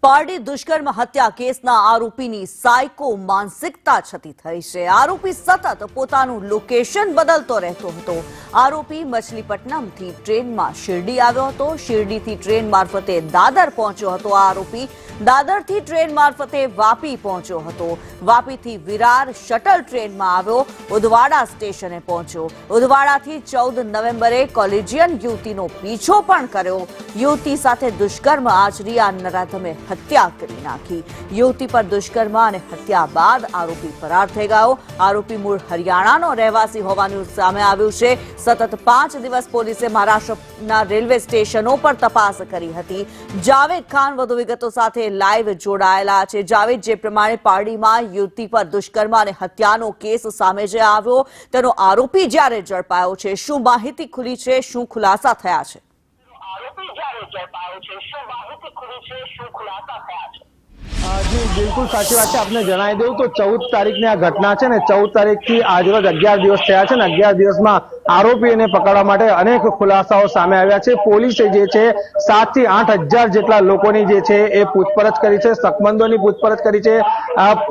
પારડી દુષ્કર્મ હત્યા કેસના આરોપીની સાયકો માનસિકતા છતી થઈ છે। આરોપી સતત પોતાનું લોકેશન બદલતો રહેતો હતો। આરોપી મછલીપટ્ટનમથી ટ્રેનમાં શિરડી આવ્યો હતો। શિરડીથી ટ્રેન મારફતે દાદર પહોંચ્યો હતો। આરોપી દાદરથી ટ્રેન મારફતે વાપી પહોંચ્યો હતો। વાપીથી વિરાર શટલ ટ્રેનમાં આવ્યો। ઉદવાડા સ્ટેશને પહોંચ્યો। ઉદવાડાથી 14 નવેમ્બરે કોલેજિયન યુવતીનો પીછો પણ કર્યો। યુવતી સાથે દુષ્કર્મ આચરી આ નરાધમે હત્યા કરી નાખી। યુવતી પર દુષ્કર્મ અને હત્યા બાદ આરોપી ફરાર થઈ ગયો। આરોપી મૂળ હરિયાણાનો રહેવાસી હોવાનું સામે આવ્યું છે। સતત 5 દિવસ પોલીસે મહારાષ્ટ્રના રેલવે સ્ટેશનો પર તપાસ કરી હતી। જાવેદ ખાન વધુ વિગતો સાથે લાઈવ જોડાયેલા છે। જાવેદ, જે પ્રમાણે પારડીમાં યુવતી પર દુષ્કર્મ અને હત્યાનો કેસ સામે જે આવ્યો તેનો આરોપી જ્યારે ઝડપાયો છે, શું માહિતી ખુલી છે, શું ખુલાસા થયા છે? जी बिल्कुल साची बात है। आपने जणावी देवुं तो 14 तारीखनी आ घटना है ने 14 तारीखथी આજરોજ 11 દિવસ થયા છે ને 11 દિવસમાં આરોપીને પકડવા માટે અનેક ખુલાસાઓ સામે આવ્યા છે। પોલીસે જે છે 7 થી 8 હજાર જેટલા લોકોની જે છે એ પૂછપરછ કરી છે, શકમંદોની પૂછપરછ કરી છે।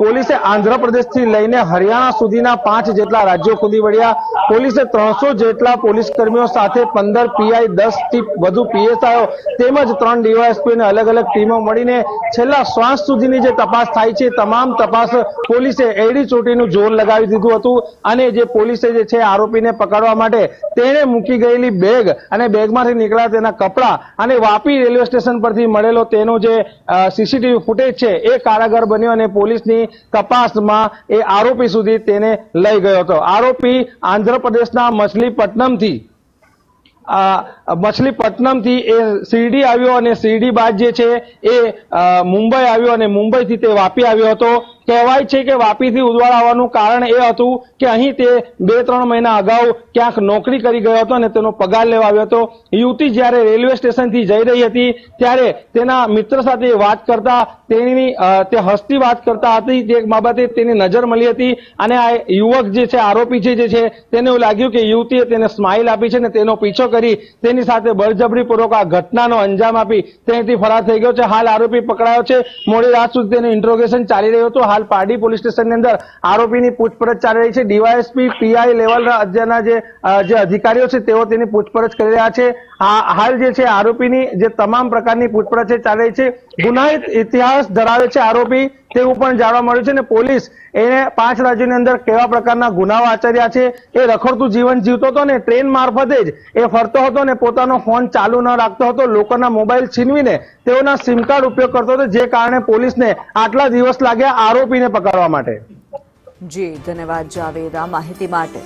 પોલીસે આંધ્રપ્રદેશથી લઈને હરિયાણા સુધીના 5 જેટલા રાજ્યો ખોદી વળ્યા। પોલીસે 300 જેટલા પોલીસ કર્મીઓ સાથે 15 પીઆઈ, 10 થી વધુ પીએસઆઈઓ તેમજ 3 ડીવાયએસપી ને અલગ અલગ ટીમો મળીને છેલ્લા શ્વાસ સુધીની જે તપાસ થાય છે તમામ તપાસ પોલીસે એડી ચોટીનું જોર લગાવી દીધું હતું। અને જે પોલીસે જે છે આરોપીને પકડવા માટે તેણે મૂકી ગયેલી બેગ અને બેગમાંથી નીકળ્યા તેના કપડા અને વાપી રેલવે સ્ટેશન પરથી મળેલો તેનો જે સીસીટીવી ફૂટેજ છે એ કારગર બન્યો અને પોલીસની તપાસમાં એ આરોપી સુધી તેને લઈ ગયો હતો। આરોપી આંધ્રપ્રદેશના મછલીપટ્ટનમથી એ શિરડી આવ્યો અને શિરડી બાદ જે છે એ મુંબઈ આવ્યો અને મુંબઈથી તે વાપી આવ્યો હતો। કહેવાય છે કે વાપીથી ઉદવાડા આવવાનું કારણ એ હતું કે અહીં તે 2-3 મહિના અગાઉ ક્યાંક નોકરી કરી ગયો હતો અને તેનો પગાર લેવા આવ્યો હતો। યુવતી જ્યારે રેલવે સ્ટેશનથી જઈ રહી હતી ત્યારે તેના મિત્ર સાથે વાત કરતા તે હસતી વાત કરતા હતી। તે બાબતે તેની નજર મળી હતી અને આ યુવક જે છે આરોપી છે જે છે તેને એવું લાગ્યું કે યુવતીએ તેને સ્માઇલ આપી છે ને તેનો પીછો કરી તેની સાથે બળજબરીપૂર્વક આ ઘટનાનો અંજામ આપી તેનાથી ફરાર થઈ ગયો છે। હાલ આરોપી પકડાયો છે। મોડી રાત સુધી તેનું ઇન્ટ્રોગેશન ચાલી રહ્યું હતું। હાલ પારડી પોલીસ સ્ટેશનની અંદર આરોપીની પૂછપરછ ચાલી રહી છે। ડીવાયએસપી, પીઆઈ લેવલના અધ્યયના જે અધિકારીઓ છે તેઓ તેની પૂછપરછ કરી રહ્યા છે। હાલ જે છે આરોપીની જે તમામ પ્રકારની પૂછપરછ ચાલી રહી છે। ગુનાહિત ઇતિહાસ ધરાવે છે આરોપી તેવું પણ જાણવા મળ્યું છે અને પોલીસ એને 5 રાજ્યોની અંદર કેવા પ્રકારના ગુનાઓ આચર્યા છે એ રખડતું જીવન જીવતો હતો ને ટ્રેન મારફતે જ એ ફરતો હતો ને પોતાનો ફોન ચાલુ ન રાખતો હતો। લોકોના મોબાઈલ છીનવીને તેઓના સિમ કાર્ડ ઉપયોગ કરતો હતો, જે કારણે પોલીસને આટલા દિવસ લાગ્યા આરોપીને પકડવા માટે। જી ધન્યવાદ જાવેદ આ માહિતી માટે।